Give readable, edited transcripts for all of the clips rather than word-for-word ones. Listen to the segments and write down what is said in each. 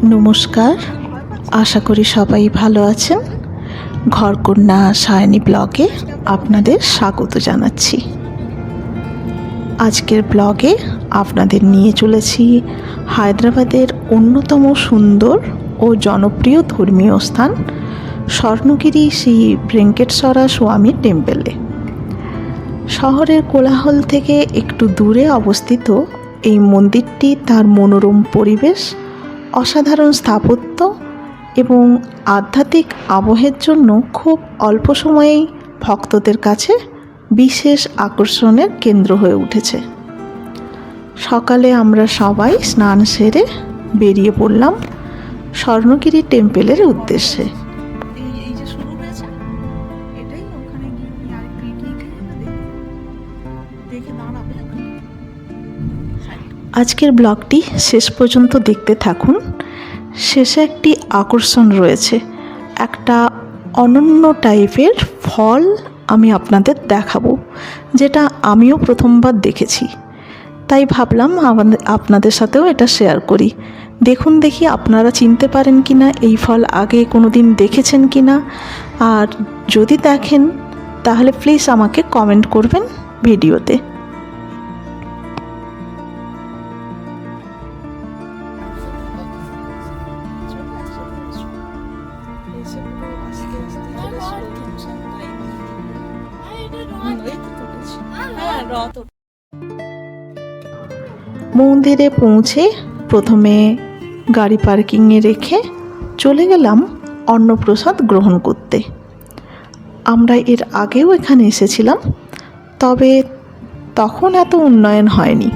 নমস্কার, আশা করি সবাই ভালো আছেন। ঘরকন্যা সায়নী ব্লগে আপনাদের স্বাগত জানাচ্ছি। আজকের ব্লগে আপনাদের নিয়ে চলেছি হায়দ্রাবাদের অন্যতম সুন্দর ও জনপ্রিয় ধর্মীয় স্থান স্বর্ণগিরি শ্রী ভেঙ্কটেশ্বরা স্বামী টেম্পলে। শহরের কোলাহল থেকে একটু দূরে অবস্থিত এই মন্দিরটি তার মনোরম পরিবেশ, অসাধারণ স্থাপত্য এবং আধ্যাত্মিক আবহের জন্য খুব অল্প সময়েই ভক্তদের কাছে বিশেষ আকর্ষণের কেন্দ্র হয়ে উঠেছে। সকালে আমরা সবাই স্নান সেরে বেরিয়ে পড়লাম স্বর্ণগিরি টেম্পলের উদ্দেশ্যে। আজকের ব্লগটি শেষ পর্যন্ত দেখতে থাকুন। শেষে একটি আকর্ষণ রয়েছে, একটা অনন্য টাইপের ফল আমি আপনাদের দেখাবো, যেটা আমিও প্রথমবার দেখেছি। তাই ভাবলাম আপনাদের সাথেও এটা শেয়ার করি। দেখুন দেখি আপনারা চিনতে পারেন কি না, এই ফল আগে কোনো দিন দেখেছেন কি না, আর যদি দেখেন তাহলে প্লিজ আমাকে কমেন্ট করবেন ভিডিওতে। মন্দিরে পৌঁছে প্রথমে গাড়ি পার্কিংয়ে রেখে চলে গেলাম অন্নপ্রসাদ গ্রহণ করতে। আমরা এর আগেও এখানে এসেছিলাম, তবে তখন এত উন্নয়ন হয়নি।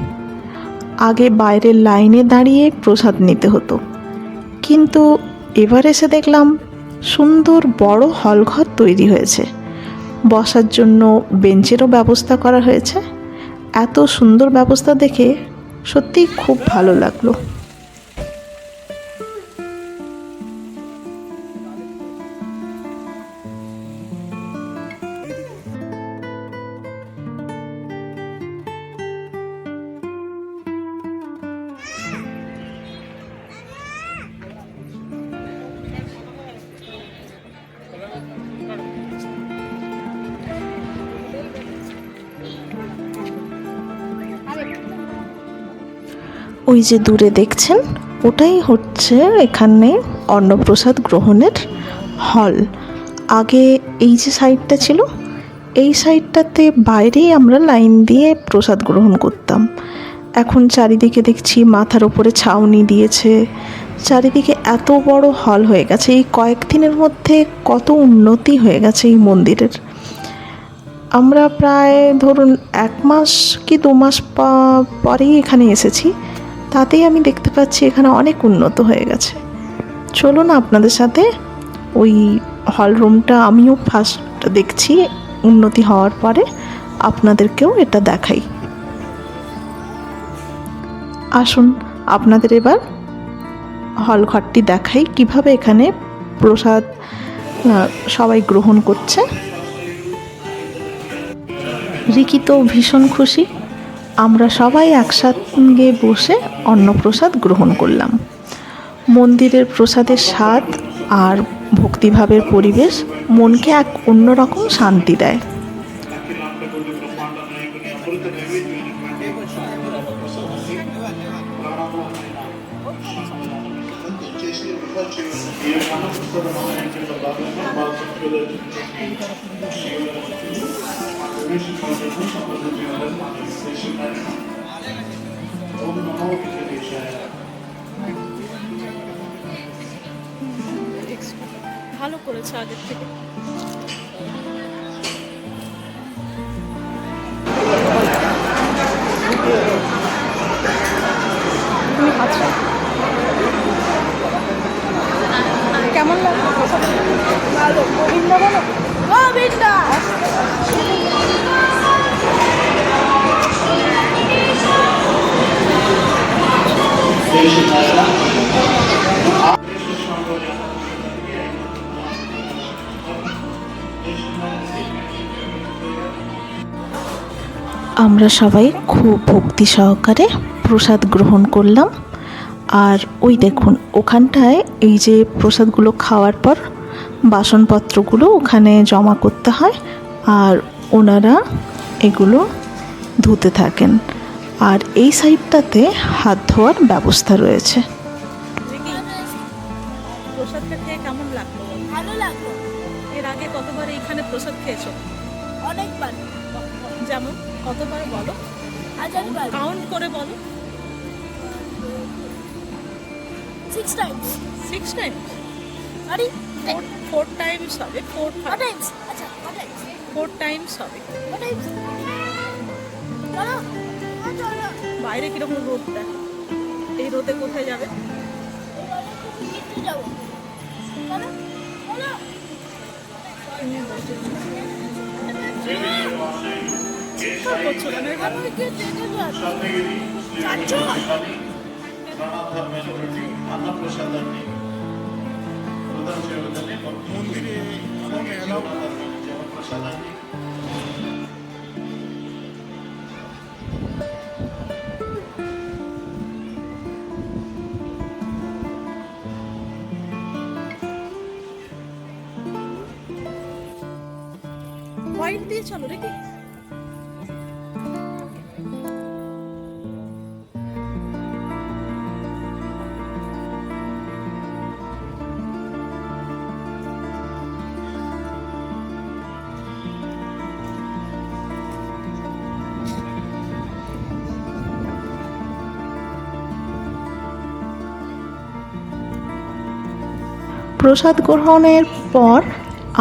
আগে বাইরের লাইনে দাঁড়িয়ে প্রসাদ নিতে হতো, কিন্তু এবার এসে দেখলাম সুন্দর বড় হলঘর তৈরি হয়েছে, বসার জন্য বেঞ্চেরও ব্যবস্থা করা হয়েছে। এত সুন্দর ব্যবস্থা দেখে সত্যিই খুব ভালো লাগলো। ওই যে দূরে দেখছেন, ওটাই হচ্ছে এখানে অন্নপ্রসাদ গ্রহণের হল। আগে এই যে সাইডটা ছিল, এই সাইডটাতে বাইরেই আমরা লাইন দিয়ে প্রসাদ গ্রহণ করতাম। এখন চারিদিকে দেখছি মাথার ওপরে ছাউনি দিয়েছে, চারিদিকে এত বড় হল হয়ে গেছে। এই কয়েকদিনের মধ্যে কত উন্নতি হয়ে গেছে এই মন্দিরের। আমরা প্রায় ধরুন 1 মাস কি 2 মাস পরেই এখানে এসেছি, তাতেই আমি দেখতে পাচ্ছি এখানে অনেক উন্নত হয়ে গেছে। চলুন আপনাদের সাথে ওই হল রুমটা আমিও ফার্স্ট দেখছি, উন্নতি হওয়ার পরে আপনাদেরকেও এটা দেখাই। আসুন আপনাদের এবার হল ঘরটি দেখাই, কিভাবে এখানে প্রসাদ সবাই গ্রহণ করছে। রিকি তো ভীষণ খুশি। আমরা সবাই একসঙ্গে বসে অন্নপ্রসাদ গ্রহণ করলাম। মন্দিরের প্রসাদের স্বাদ আর ভক্তিভাবের পরিবেশ মনকে এক অন্যরকম শান্তি দেয়। ভালো করেছে আগের থেকে। কেমন লাগলো? ভালো। গোবিন্দা বলো, গোবিন্দা। আমরা সবাই খুব ভক্তি সহকারে প্রসাদ গ্রহণ করলাম। আর ওই দেখুন ওখানটায় এই যে প্রসাদগুলো খাওয়ার পর বাসনপত্রগুলো ওখানে জমা করতে হয়, আর ওনারা এগুলো ধুতে থাকেন। আর এই সাইডটাতে হাত ধোয়ার ব্যবস্থা রয়েছে। দেখি প্রসাদটা খেয়ে কেমন লাগলো বলো? ভালো লাগলো, এর আগে কতবার এইখানে প্রসাদ খেয়েছো? অনেকবার, যেমন কতবার বলো, হাজারবার, কাউন্ট করে বলো। 6 times, 6 টাইমস? সরি, 4 টাইমস হবে, 4 what times? আচ্ছা, what times? 4 টাইমস হবে। What times? চলো, চলো, বাইরে কিরকম রোদ দেখো, এই রোদে কোথায় যাবে? একটু যাবো, চলো, চলো, চিৎকার করছো কেন এবার? আমি কি যেতে যাচ্ছি? যাচ্ছ? হোয়াইট দিয়ে চলো নাকি? প্রসাদ গ্রহণের পর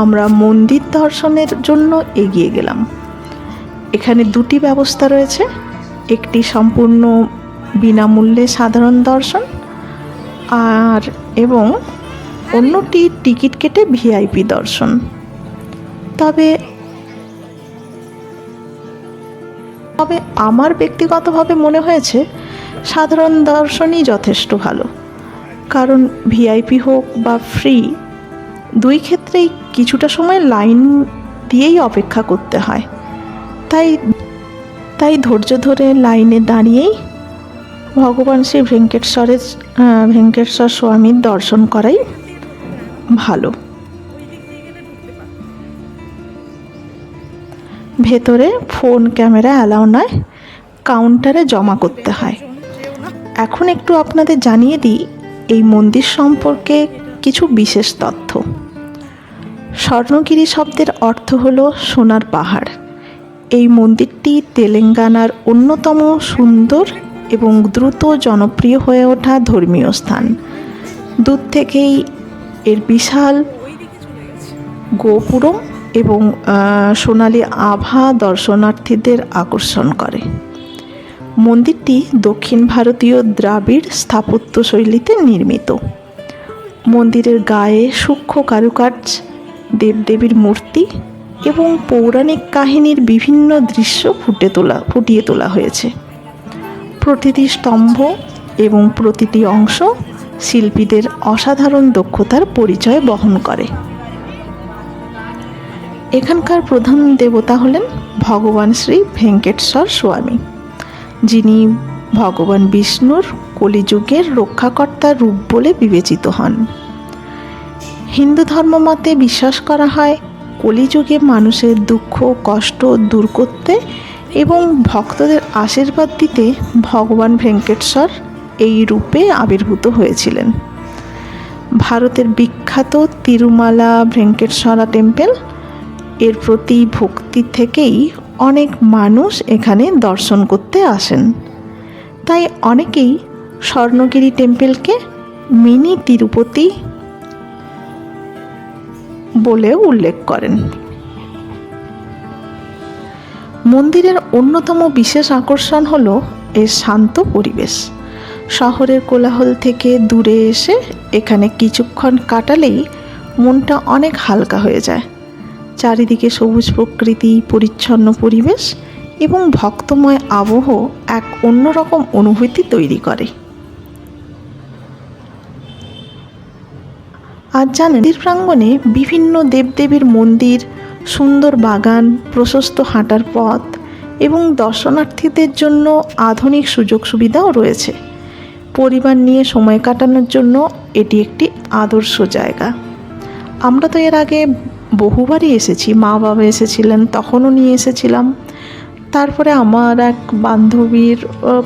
আমরা মন্দির দর্শনের জন্য এগিয়ে গেলাম। এখানে দুটি ব্যবস্থা রয়েছে, একটি সম্পূর্ণ বিনামূল্যে সাধারণ দর্শন আর এবং অন্যটি টিকিট কেটে ভিআইপি দর্শন। তবে তবে আমার ব্যক্তিগতভাবে মনে হয়েছে সাধারণ দর্শনই যথেষ্ট ভালো, কারণ ভিআইপি হোক বা ফ্রি দুই ক্ষেত্রেই কিছুটা সময় লাইন দিয়েই অপেক্ষা করতে হয়। তাই ধৈর্য ধরে লাইনে দাঁড়িয়েই ভগবান শ্রী ভেঙ্কটেশ্বর স্বামীর দর্শন করাই ভালো। ভেতরে ফোন ক্যামেরা অ্যালাউ নয়, কাউন্টারে জমা করতে হয়। এখন একটু আপনাদের জানিয়ে দিই এই মন্দির সম্পর্কে কিছু বিশেষ তথ্য। স্বর্ণগিরি শব্দের অর্থ হলো সোনার পাহাড়। এই মন্দিরটি তেলেঙ্গানার অন্যতম সুন্দর এবং দ্রুত জনপ্রিয় হয়ে ওঠা ধর্মীয় স্থান। দূর থেকেই এর বিশাল গোপুরম এবং সোনালী আভা দর্শনার্থীদের আকর্ষণ করে। মন্দিরটি দক্ষিণ ভারতীয় দ্রাবিড় স্থাপত্য শৈলীতে নির্মিত। মন্দিরের গায়ে সূক্ষ্ম কারুকার্য, দেবদেবীর মূর্তি এবং পৌরাণিক কাহিনীর বিভিন্ন দৃশ্য ফুটিয়ে তোলা হয়েছে। প্রতিটি স্তম্ভ এবং প্রতিটি অংশ শিল্পীদের অসাধারণ দক্ষতার পরিচয় বহন করে। এখানকার প্রধান দেবতা হলেন ভগবান শ্রী ভেঙ্কটেশ্বর স্বামী, যিনি ভগবান বিষ্ণুর কলিযুগের রক্ষাকর্তার রূপ বলে বিবেচিত হন। হিন্দু ধর্ম মতে বিশ্বাস করা হয় কলিযুগে মানুষের দুঃখ কষ্ট দূর করতে এবং ভক্তদের আশীর্বাদ দিতে ভগবান ভেঙ্কটেশ্বর এই রূপে আবির্ভূত হয়েছিলেন। ভারতের বিখ্যাত তিরুমালা ভেঙ্কটেশ্বরা টেম্পল এর প্রতি ভক্তি থেকেই অনেক মানুষ এখানে দর্শন করতে আসেন। তাই অনেকেই স্বর্ণগিরি টেম্পলকে মিনি তিরুপতি বলেও উল্লেখ করেন। মন্দিরের অন্যতম বিশেষ আকর্ষণ হল এর শান্ত পরিবেশ। শহরের কোলাহল থেকে দূরে এসে এখানে কিছুক্ষণ কাটালেই মনটা অনেক হালকা হয়ে যায়। চারিদিকে সবুজ প্রকৃতি, পরিচ্ছন্ন পরিবেশ এবং ভক্তময় আবহ এক অন্যরকম অনুভূতি তৈরি করে। আর জানেন, প্রাঙ্গণে বিভিন্ন দেবদেবীর মন্দির, সুন্দর বাগান, প্রশস্ত হাঁটার পথ এবং দর্শনার্থীদের জন্য আধুনিক সুযোগ সুবিধাও রয়েছে। পরিবার নিয়ে সময় কাটানোর জন্য এটি একটি আদর্শ জায়গা। আমরা তো এর আগে বহুবারই এসেছি, মা বাবা এসেছিলেন তখনও নিয়ে এসেছিলাম। তারপরে আমার এক বান্ধবীর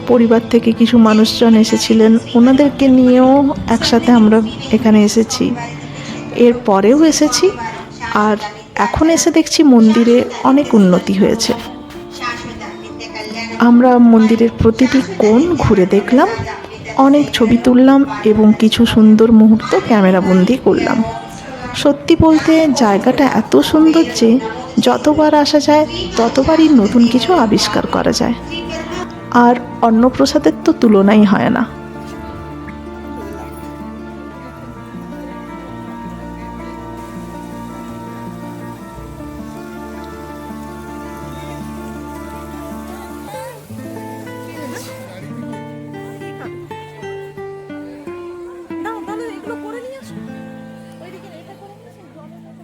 পরিবার থেকে কিছু মানুষজন এসেছিলেন, ওনাদেরকে নিয়েও একসাথে আমরা এখানে এসেছি। এর পরেও এসেছি, আর এখন এসে দেখছি মন্দিরে অনেক উন্নতি হয়েছে। আমরা মন্দিরের প্রতিটি কোণ ঘুরে দেখলাম, অনেক ছবি তুললাম এবং কিছু সুন্দর মুহূর্ত ক্যামেরাবন্দি করলাম। সত্যি বলতে জায়গাটা এত সুন্দর যে যতবার আসা যায় ততবারই নতুন কিছু আবিষ্কার করা যায়। আর অন্নপ্রসাদের তো তুলনাই হয় না। নাও তাহলে এগুলো করে নিয়ে আসো। ওইদিকে এটা করে নিয়ে আসো, জলের মধ্যে।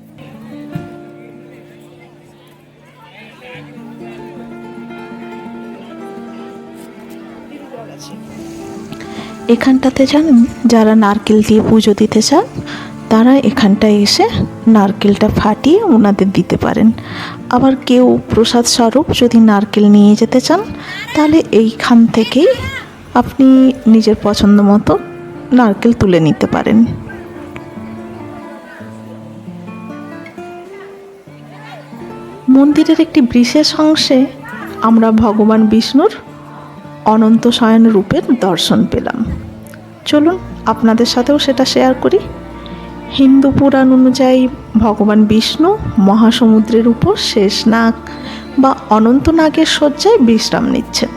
এখানটাতে জানেন, যারা নারকেল দিয়ে পুজো দিতে চান তারা এখানটায় এসে নারকেলটা ফাটিয়ে ওনাদের দিতে পারেন। আবার কেউ প্রসাদ স্বরূপ যদি নারকেল নিয়ে যেতে চান তাহলে এইখান থেকেই আপনি নিজের পছন্দ মতো নারকেল তুলে নিতে পারেন। মন্দিরের একটি বিশেষ অংশে আমরা ভগবান বিষ্ণুর অনন্ত শয়ন রূপের দর্শন পেলাম। চলুন আপনাদের সাথেও সেটা শেয়ার করি। হিন্দু পুরাণ অনুযায়ী ভগবান বিষ্ণু মহাসমুদ্রের উপর শেষনাগ বা অনন্তনাগের শয্যায় বিশ্রাম নিচ্ছেন।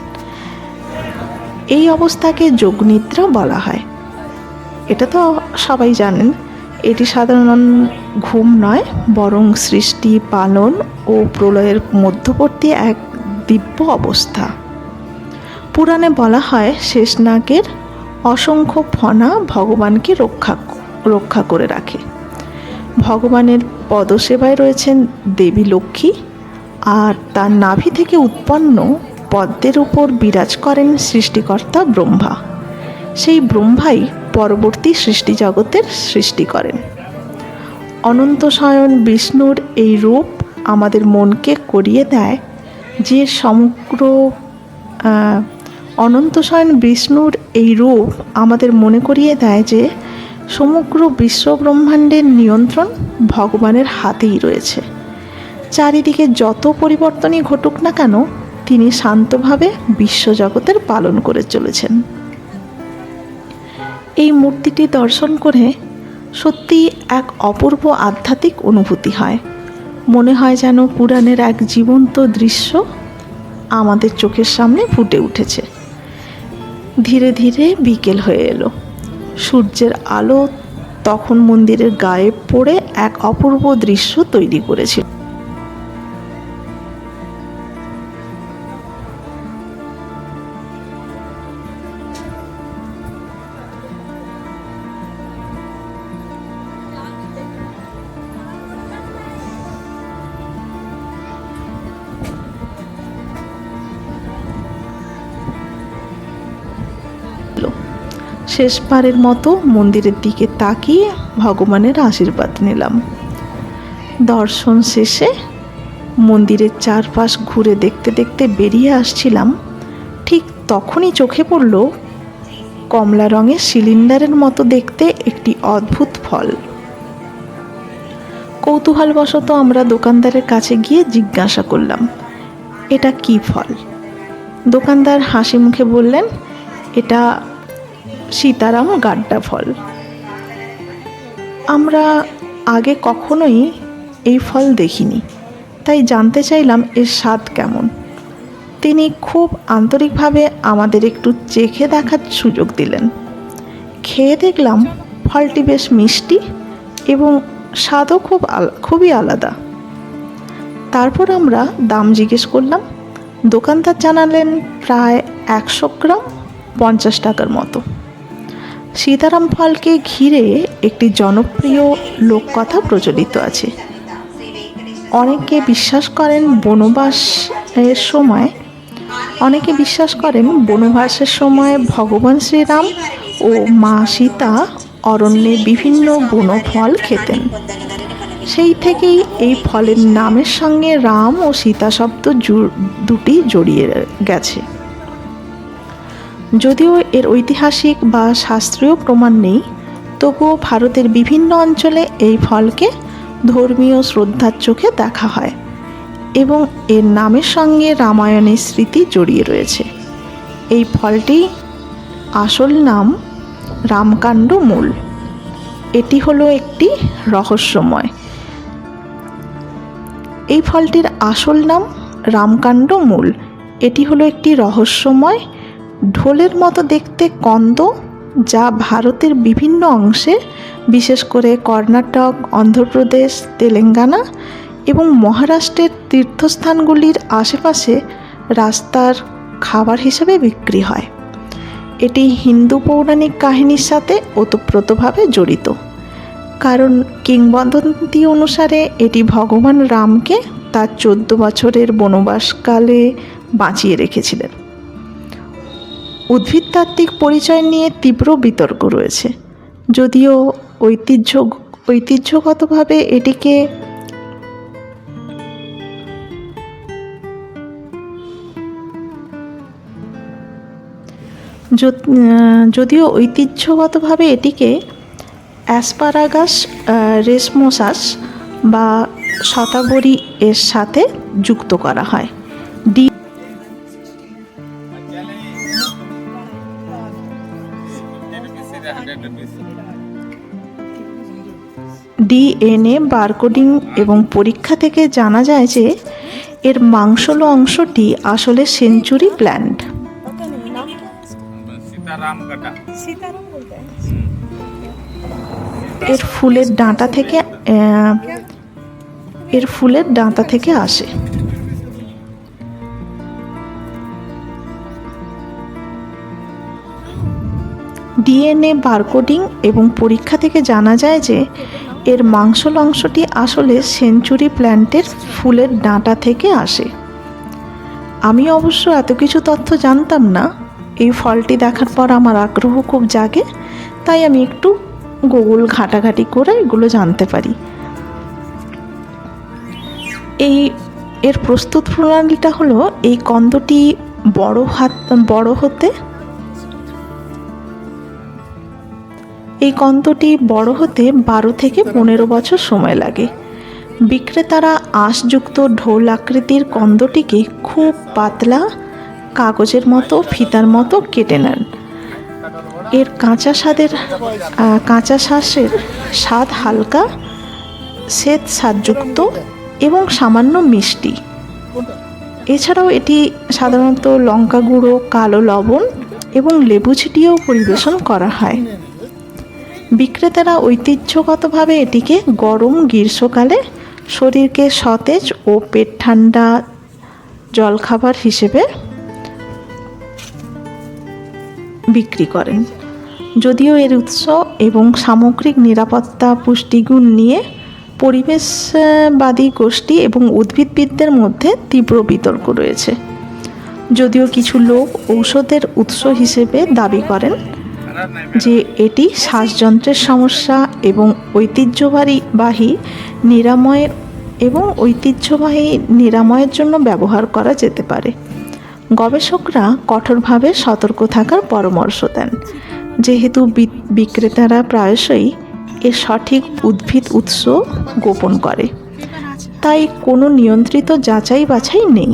এই অবস্থাকে যোগনিদ্রা বলা হয়। এটা তো সবাই জানেন। এটি সাধারণ ঘুম নয়, বরং সৃষ্টি, পালন ও প্রলয়ের মধ্যবর্তী এক দিব্য অবস্থা। পুরাণে বলা হয় শেষনাগের অসংখ্য ফণা ভগবানকে রক্ষা করে রাখে। ভগবানের পদসেবায় রয়েছেন দেবী লক্ষ্মী, আর তার নাভি থেকে উৎপন্ন পদ্মের উপর বিরাজ করেন সৃষ্টিকর্তা ব্রহ্মা। সেই ব্রহ্মাই পরবর্তী সৃষ্টি জগতের সৃষ্টি করেন। অনন্ত শয়ন বিষ্ণুর এই রূপ আমাদের মনকে করিয়ে দেয় যে অনন্ত শয়ন বিষ্ণুর এই রূপ আমাদের মনে করিয়ে দেয় যে সমগ্র বিশ্ব ব্রহ্মাণ্ডের নিয়ন্ত্রণ ভগবানের হাতেই রয়েছে। চারিদিকে যত পরিবর্তনই ঘটুক না কেন, তিনি শান্তভাবে বিশ্বজগতের পালন করে চলেছেন। এই মূর্তিটি দর্শন করে সত্যি এক অপূর্ব আধ্যাত্মিক অনুভূতি হয়। মনে হয় যেন পুরাণের এক জীবন্ত দৃশ্য আমাদের চোখের সামনে ফুটে উঠেছে। ধীরে ধীরে বিকেল হয়ে এলো। সূর্যের আলো তখন মন্দিরের গায়ে পড়ে এক অপূর্ব দৃশ্য তৈরি করেছিল। শেষবারের মতো মন্দিরের দিকে তাকিয়ে ভগবানের আশীর্বাদ নিলাম। দর্শন শেষে মন্দিরের চারপাশ ঘুরে দেখতে দেখতে বেরিয়ে আসছিলাম, ঠিক তখনই চোখে পড়ল কমলা রঙের সিলিন্ডারের মতো দেখতে একটি অদ্ভুত ফল। কৌতূহলবশত আমরা দোকানদারের কাছে গিয়ে জিজ্ঞাসা করলাম, এটা কি ফল? দোকানদার হাসি মুখে বললেন, এটা সীতারাম গাড্ডা ফল। আমরা আগে কখনোই এই ফল দেখিনি, তাই জানতে চাইলাম এর স্বাদ কেমন। তিনি খুব আন্তরিকভাবে আমাদের একটু চেখে দেখার সুযোগ দিলেন। খেয়ে দেখলাম ফলটি বেশ মিষ্টি এবং স্বাদও খুবই আলাদা। তারপর আমরা দাম জিজ্ঞেস করলাম। দোকানদার জানালেন প্রায় 100 গ্রাম 50 টাকার মতো। সীতারাম ফলকে ঘিরে একটি জনপ্রিয় লোককথা প্রচলিত আছে। অনেকে বিশ্বাস করেন বনবাসের সময় অনেকে বিশ্বাস করেন বনবাসের সময় ভগবান শ্রীরাম ও মা সীতা অরণ্যে বিভিন্ন বনফল খেতেন। সেই থেকেই এই ফলের নামের সঙ্গে রাম ও সীতা শব্দ দুটি জড়িয়ে গেছে। যদিও এর ঐতিহাসিক বা শাস্ত্রীয় প্রমাণ নেই, তবুও ভারতের বিভিন্ন অঞ্চলে এই ফলকে ধর্মীয় শ্রদ্ধার চোখে দেখা হয় এবং এর নামের সঙ্গে রামায়ণের স্মৃতি জড়িয়ে রয়েছে। এই ফলটি আসল নাম রামকাণ্ড মূল। এটি হলো একটি রহস্যময়। এই ফলটির আসল নাম রামকাণ্ড মূল। এটি হলো একটি রহস্যময় ঢোলের মতো দেখতে কন্দ, যা ভারতের বিভিন্ন অংশে, বিশেষ করে কর্ণাটক, অন্ধ্রপ্রদেশ, তেলেঙ্গানা এবং মহারাষ্ট্রের তীর্থস্থানগুলির আশেপাশে রাস্তার খাবার হিসেবে বিক্রি হয়। এটি হিন্দু পৌরাণিক কাহিনীর সাথে ওতপ্রোতভাবে জড়িত, কারণ কিংবদন্তি অনুসারে এটি ভগবান রামকে তার 14 বছরের বনবাসকালে বাঁচিয়ে রেখেছিলেন। উদ্ভিদতাত্ত্বিক পরিচয় নিয়ে তীব্র বিতর্ক রয়েছে, যদিও ঐতিহ্যগতভাবে এটিকে অ্যাসপারাগাস রেসমোসাস বা শতাবরী এর সাথে যুক্ত করা হয়। ডিএনএ বারকোডিং এবং পরীক্ষা থেকে জানা যায় যে এর মাংসল অংশটি আসলে সেঞ্চুরি প্ল্যান্ট। সীতারাম বলতে এর ফুলের ডাঁটা থেকে আসে। ডিএনএ বারকোডিং এবং পরীক্ষা থেকে জানা যায় যে এর মাংসল অংশটি আসলে সেঞ্চুরি প্ল্যান্টের ফুলের ডাঁটা থেকে আসে। আমি অবশ্য এত কিছু তথ্য জানতাম না। এই ফলটি দেখার পর আমার আগ্রহ খুব জাগে, তাই আমি একটু গুগল ঘাটাঘাটি করে এগুলো জানতে পারি। এর প্রস্তুত প্রণালীটা হলো, এই কন্দটি বড় হতে 12 থেকে 15 বছর সময় লাগে। বিক্রেতারা আঁশযুক্ত ঢোল আকৃতির কন্দটিকে খুব পাতলা কাগজের মতো ফিতার মতো কেটে নেন। এর কাঁচা শ্বাসের স্বাদ হালকা শ্বেত স্বাদযুক্ত এবং সামান্য মিষ্টি। এছাড়াও এটি সাধারণত লঙ্কা গুঁড়ো, কালো লবণ এবং লেবু ছিটিয়েও পরিবেশন করা হয়। বিক্রেতারা ঐতিহ্যগতভাবে এটিকে গরম গ্রীষ্মকালে শরীরকে সতেজ ও পেট ঠান্ডা জলখাবার হিসেবে বিক্রি করেন। যদিও এর উৎস এবং সামগ্রিক নিরাপত্তা পুষ্টিগুণ নিয়ে পরিবেশবাদী গোষ্ঠী এবং উদ্ভিদবিদদের মধ্যে তীব্র বিতর্ক রয়েছে। যদিও কিছু লোক ঔষধের উৎস হিসেবে দাবি করেন যে এটি শ্বাসযন্ত্রের সমস্যা এবং ঐতিহ্যবাহী নিরাময়ের জন্য ব্যবহার করা যেতে পারে। গবেষকরা কঠোরভাবে সতর্ক থাকার পরামর্শ দেন, যেহেতু বিক্রেতারা প্রায়শই এর সঠিক উদ্ভিদ উৎস গোপন করে। তাই কোনো নিয়ন্ত্রিত যাচাই বাছাই নেই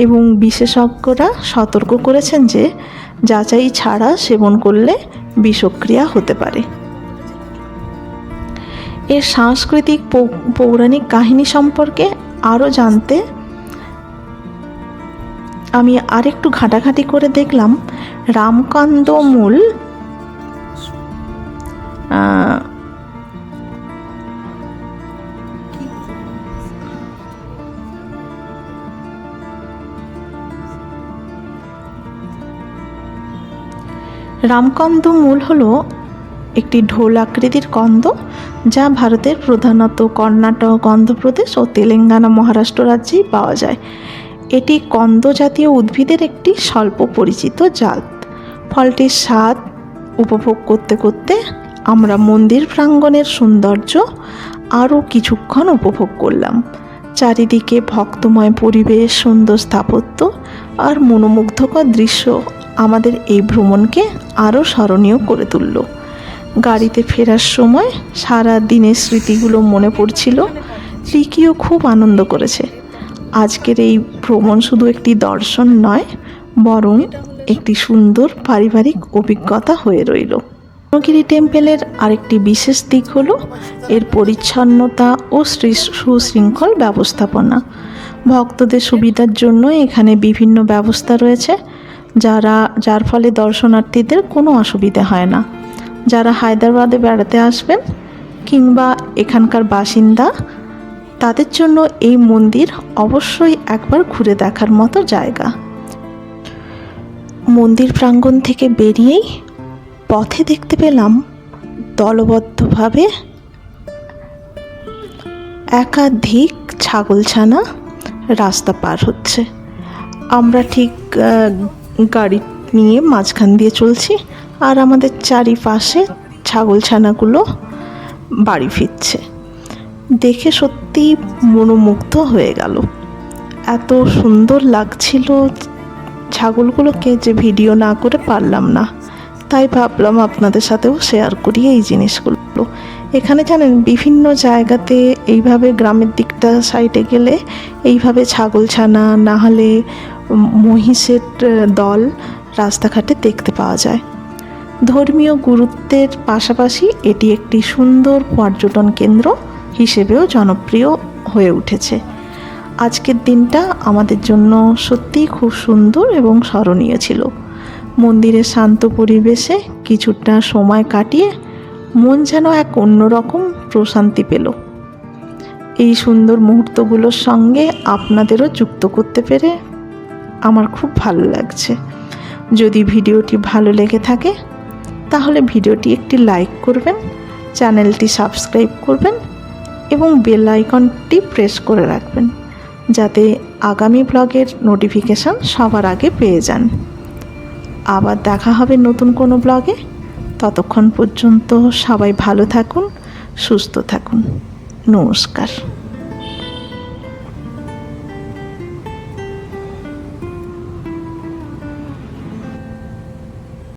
এবং বিশেষজ্ঞরা সতর্ক করেছেন যে যাচাই ছাড়া সেবন করলে বিষক্রিয়া হতে পারে। এর সাংস্কৃতিক পৌরাণিক কাহিনী সম্পর্কে আরও জানতে আমি আরেকটু ঘাটাঘাটি করে দেখলাম। রামকাণ্ড মূল হলো একটি ঢোল আকৃতির কন্দ, যা ভারতের প্রধানত কর্ণাটক, অন্ধ্রপ্রদেশ ও তেলেঙ্গানা, মহারাষ্ট্র রাজ্যেই পাওয়া যায়। এটি কন্দ জাতীয় উদ্ভিদের একটি স্বল্প পরিচিত জাত। ফলটির স্বাদ উপভোগ করতে করতে আমরা মন্দির প্রাঙ্গণের সৌন্দর্য আরও কিছুক্ষণ উপভোগ করলাম। চারিদিকে ভক্তময় পরিবেশ, সুন্দর স্থাপত্য আর মনোমুগ্ধকর দৃশ্য আমাদের এই ভ্রমণকে আরও স্মরণীয় করে তুলল। গাড়িতে ফেরার সময় সারা দিনের স্মৃতিগুলো মনে পড়ছিল। রিকিও খুব আনন্দ করেছে। আজকের এই ভ্রমণ শুধু একটি দর্শন নয়, বরং একটি সুন্দর পারিবারিক অভিজ্ঞতা হয়ে রইল। রত্নগিরি টেম্পেলের আরেকটি বিশেষ দিক হলো এর পরিচ্ছন্নতা ও সুশৃঙ্খল ব্যবস্থাপনা। ভক্তদের সুবিধার জন্য এখানে বিভিন্ন ব্যবস্থা রয়েছে, যার ফলে দর্শনার্থীদের কোনো অসুবিধা হয় না। যারা হায়দ্রাবাদে বেড়াতে আসবেন কিংবা এখানকার বাসিন্দা, তাদের জন্য এই মন্দির অবশ্যই একবার ঘুরে দেখার মতো জায়গা। মন্দির প্রাঙ্গণ থেকে বেরিয়েই পথে দেখতে পেলাম দলবদ্ধভাবে একাধিক ছাগলছানা রাস্তা পার হচ্ছে। আমরা ঠিক গাড়ি নিয়ে মাঝখান দিয়ে চলছি, আর আমাদের চারিপাশে ছাগলছানাগুলো বাড়ি ফিরছে। দেখে সত্যি মনোমুগ্ধ হয়ে গেল। এত সুন্দর লাগছিল ছাগলগুলোকে যে ভিডিও না করে পারলাম না, তাই ভাবলাম আপনাদের সাথেও শেয়ার করি এই জিনিসগুলো। এখানে জানেন, বিভিন্ন জায়গাতে এইভাবে গ্রামের দিকটা সাইডে গেলে এইভাবে ছাগলছানা না হলে মহিষের দল রাস্তাঘাটে দেখতে পাওয়া যায়। ধর্মীয় গুরুত্বের পাশাপাশি এটি একটি সুন্দর পর্যটন কেন্দ্র হিসেবেও জনপ্রিয় হয়ে উঠেছে। আজকের দিনটা আমাদের জন্য সত্যিই খুব সুন্দর এবং স্মরণীয় ছিল। মন্দিরের শান্ত পরিবেশে কিছুটা সময় কাটিয়ে মন যেন এক অন্যরকম প্রশান্তি পেল। এই সুন্দর মুহূর্তগুলোর সঙ্গে আপনাদেরও যুক্ত করতে পেরে আমার খুব ভালো লাগছে। যদি ভিডিওটি ভালো লেগে থাকে তাহলে ভিডিওটি একটি লাইক করবেন, চ্যানেলটি সাবস্ক্রাইব করবেন এবং বেল আইকনটি প্রেস করে রাখবেন, যাতে আগামী ব্লগের নোটিফিকেশান সবার আগে পেয়ে যান। আবার দেখা হবে নতুন কোনো ব্লগে। ততক্ষণ পর্যন্ত সবাই ভালো থাকুন, সুস্থ থাকুন। নমস্কার।